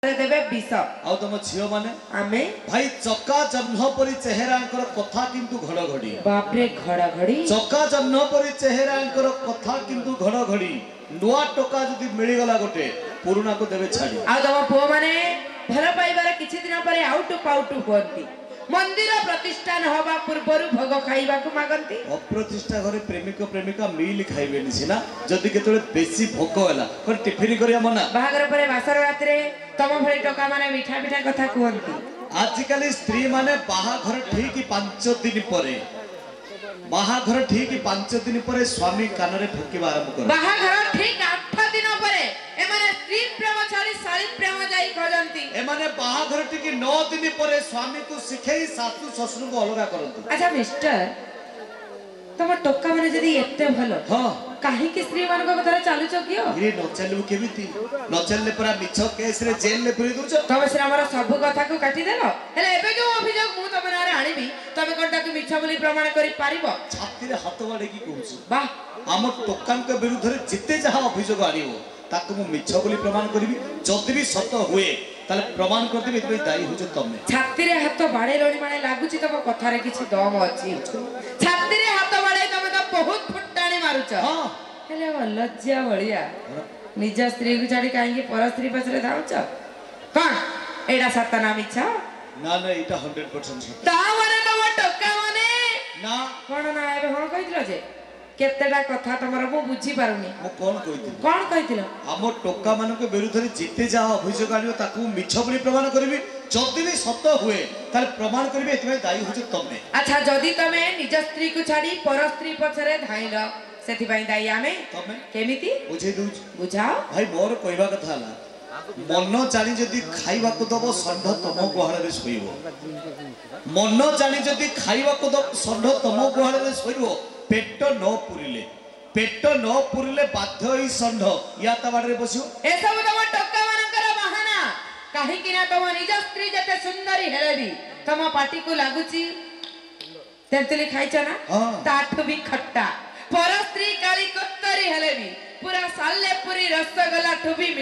देबे विष आ तुम झियो माने आमे भाई चक्का जह्न परी चेहरांकर कथा किंतु घड़घड़ी बाप रे घड़घड़ी चक्का जह्न परी चेहरांकर कथा किंतु घड़घड़ी नुआ टोका जदी मिली गला गोटे पुराना को देबे छाड़ी आ तम पुओ माने भल पाइबार किछि दिन परे आउट पाउट होंती मंदिर प्रतिष्ठा न होबा पूर्वरु भोग खाइबा को मागंती अप्रतिष्ठा घरे प्रेमिक प्रेमिका मिल खाइबेनी सिना जदी केतले बेसी भोक होला कोन टिफिन करिया मना बाहागर परे बासर रात रे तम भली टोका माने मीठा मीठा कथा कहंती आजिकल स्त्री माने बाहाघर ठीक 5 दिन परे बाहाघर ठीक 5 दिन परे स्वामी कान रे फुकिबा आरंभ कर बाहागर ठीक 8 दिन परे ए माने स्त्री प्रेम छाड़ी साली प्रेम जाई खजंती ए माने बाहाघर ठीक 9 दिन परे स्वामी को सिखै सासु ससुर को अलगा करंती। अच्छा मिस्टर तम टोका माने जदी एते भलो हां काहे कि स्त्री मान को कथा चालू चकियो रे न चलबो केमिति न चलले परा मिछ केस रे जेल ले पुरी दुछ तमे से हमर सब कथा को काटी देलो हेले एबे जो अभियोग मु तमे नारे आनिबी तमे कोनटा कि मिछ बोली प्रमाण करि पारिबो छाती रे हाथ बाडे की कहूछ वाह हम टोकान के विरुद्ध रे जिते जहा अभियोग आनिबो ताको मु मिछ बोली प्रमाण करबी जदी भी सत हुए ताले प्रमाण कर देबे एतबे दाई हो जो तमे छाती रे हाथ बाडे लोणी माने लागुची तम कथा रे किछि दम अछि छाती रे हाथ बाडे तमे तो बहुत फुटाणी मारुछ हां हेले लज्जा बलिया निज स्त्री को छाड़ी काहे पर स्त्री पछरे धाउछ कोन एडा सतना मिछ ना ना इटा 100% सत्य ता माने तम टोका माने ना कोन ना एबे हो कहितलो जे केतेडा कथा तमर मु बुझी पारुनी मु कोन कहितली कोन कहितलो हम टोका मान के विरुद्ध रे जिते जा अभियोग आनियो ताकू मिछ बोली प्रमाण करबी जदी भी सत हुए ताले प्रमाण करबी एतबे दाई हो जो तमे अच्छा जदी तमे निज स्त्री को छाड़ी पर स्त्री पछरे धाइलो सेति पई दाई आमे तमे केमिति बुझे दूच बुझाओ भाई मोर कहवा कथा हला मन जानी जदी खाइबा को दबो षंढ तम गुहाल रे सोइबो मन जानी जदी खाइबा को दबो षंढ तम गुहाल रे सोइबो पेट न पुरिले बाध्य होई षंढ या तबाड़ रे बसियो ए सब तम टोका मानकर बहाना काहे कि ना तम निज स्त्री जते सुंदरी हेलेबी तम पाटी को लागुची तेंतुली खाइछ ना हां ताठ भी खट्टा पर स्त्री काली कत्तरी हेलेबी पूरा साले पूरी रसगोल्ला ठुबी